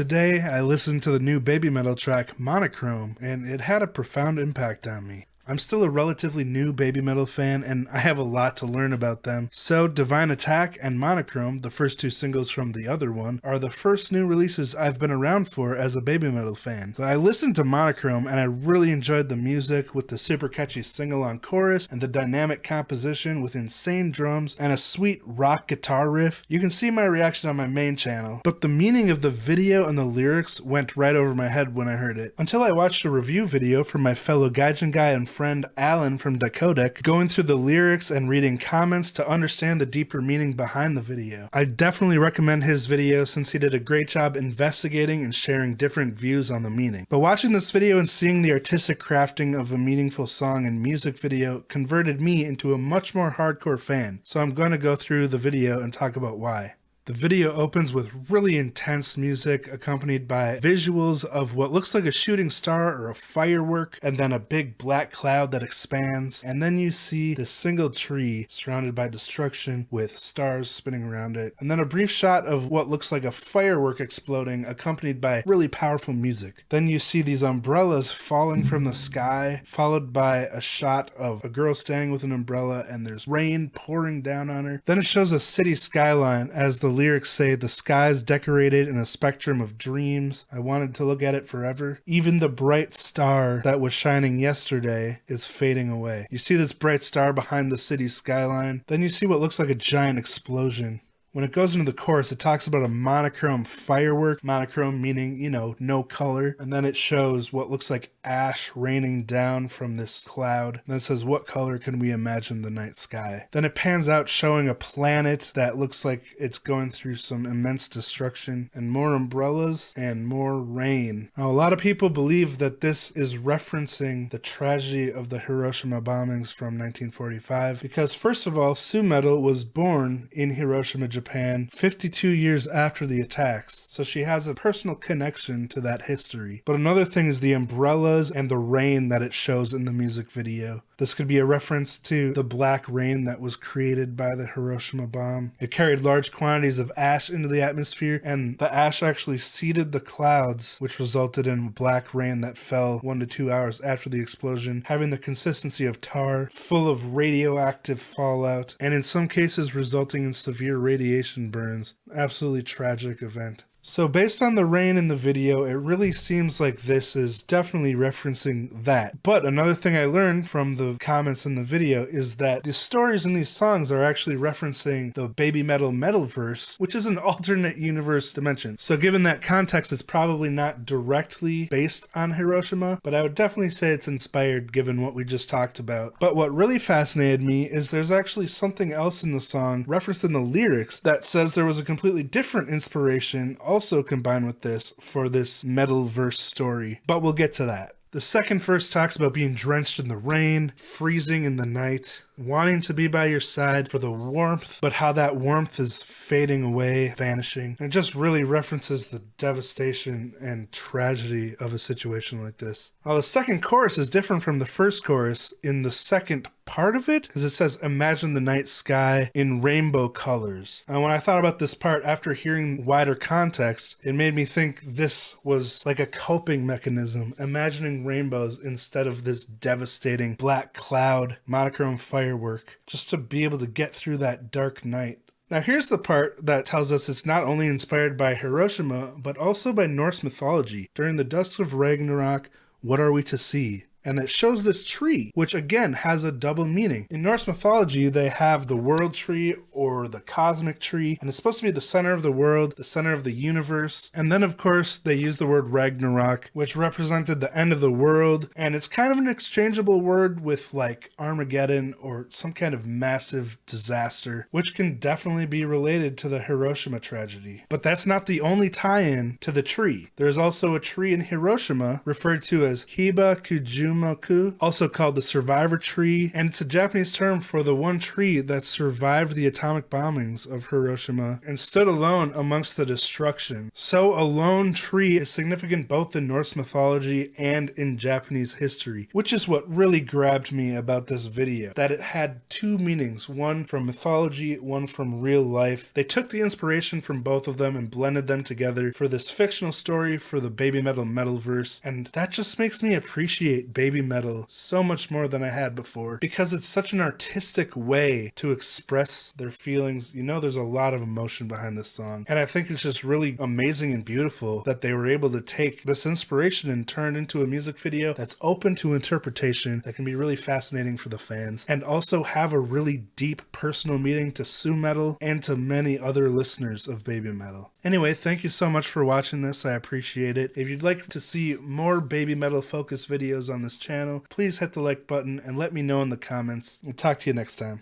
Today, I listened to the new BABYMETAL track, Monochrome, and it had a profound impact on me. I'm still a relatively new BABYMETAL fan, and I have a lot to learn about them. So, Divine Attack and Monochrome, the first two singles from the other one, are the first new releases I've been around for as a BABYMETAL fan. So I listened to Monochrome, and I really enjoyed the music with the super catchy sing-along chorus and the dynamic composition with insane drums and a sweet rock guitar riff. You can see my reaction on my main channel, but the meaning of the video and the lyrics went right over my head when I heard it. Until I watched a review video from my fellow Gaijin guy and friend Alan from Decodec, going through the lyrics and reading comments to understand the deeper meaning behind the video. I definitely recommend his video since he did a great job investigating and sharing different views on the meaning. But watching this video and seeing the artistic crafting of a meaningful song and music video converted me into a much more hardcore fan, so I'm going to go through the video and talk about why. The video opens with really intense music accompanied by visuals of what looks like a shooting star or a firework, and then a big black cloud that expands, and then you see this single tree surrounded by destruction with stars spinning around it, and then a brief shot of what looks like a firework exploding accompanied by really powerful music. Then you see these umbrellas falling from the sky, followed by a shot of a girl standing with an umbrella and there's rain pouring down on her. Then it shows a city skyline as the lyrics say, "The sky's decorated in a spectrum of dreams. I wanted to look at it forever. Even the bright star that was shining yesterday is fading away." You see this bright star behind the city skyline. Then you see what looks like a giant explosion. When it goes into the chorus, it talks about a monochrome firework, monochrome meaning, no color. And then it shows what looks like ash raining down from this cloud. And then it says, "What color can we imagine the night sky?" Then it pans out showing a planet that looks like it's going through some immense destruction, and more umbrellas and more rain. Now, a lot of people believe that this is referencing the tragedy of the Hiroshima bombings from 1945, because first of all, Su-Metal was born in Hiroshima, Japan 52 years after the attacks, so she has a personal connection to that history. But another thing is the umbrellas and the rain that it shows in the music video. This could be a reference to the black rain that was created by the Hiroshima bomb. It carried large quantities of ash into the atmosphere, and the ash actually seeded the clouds, which resulted in black rain that fell 1 to 2 hours after the explosion, having the consistency of tar, full of radioactive fallout, and in some cases resulting in severe radiation burns. Absolutely tragic event. So based on the rain in the video, it really seems like this is definitely referencing that. But another thing I learned from the comments in the video is that the stories in these songs are actually referencing the BABYMETAL Metalverse, which is an alternate universe dimension. So given that context, it's probably not directly based on Hiroshima, but I would definitely say it's inspired given what we just talked about. But what really fascinated me is there's actually something else in the song referenced in the lyrics that says there was a completely different inspiration also combined with this for this Metalverse story, but we'll get to that. The second verse talks about being drenched in the rain, freezing in the night, wanting to be by your side for the warmth, but how that warmth is fading away, vanishing. And it just really references the devastation and tragedy of a situation like this. Now, the second chorus is different from the first chorus in the second part of it, because it says, "Imagine the night sky in rainbow colors." And when I thought about this part after hearing wider context, it made me think this was like a coping mechanism, imagining rainbows instead of this devastating black cloud, monochrome firework, just to be able to get through that dark night. Now here's the part that tells us it's not only inspired by Hiroshima, but also by Norse mythology. During the dusk of Ragnarok, what are we to see? And it shows this tree, which again has a double meaning. In Norse mythology, they have the world tree or the cosmic tree, and it's supposed to be the center of the world, the center of the universe. And then of course, they use the word Ragnarok, which represented the end of the world. And it's kind of an exchangeable word with like Armageddon or some kind of massive disaster, which can definitely be related to the Hiroshima tragedy. But that's not the only tie-in to the tree. There's also a tree in Hiroshima referred to as Hiba Kujun Hiroshima-ku, also called the survivor tree, and it's a Japanese term for the one tree that survived the atomic bombings of Hiroshima and stood alone amongst the destruction. So a lone tree is significant both in Norse mythology and in Japanese history, which is what really grabbed me about this video, that it had two meanings, one from mythology, one from real life. They took the inspiration from both of them and blended them together for this fictional story for the Babymetal Metalverse, and that just makes me appreciate Babymetal so much more than I had before, because it's such an artistic way to express their feelings. You know, there's a lot of emotion behind this song, and I think it's just really amazing and beautiful that they were able to take this inspiration and turn it into a music video that's open to interpretation, that can be really fascinating for the fans, and also have a really deep personal meaning to Sue Metal and to many other listeners of Babymetal. Anyway, thank you so much for watching this. I appreciate it. If you'd like to see more Babymetal focused videos on this channel, please hit the like button and let me know in the comments. We'll talk to you next time.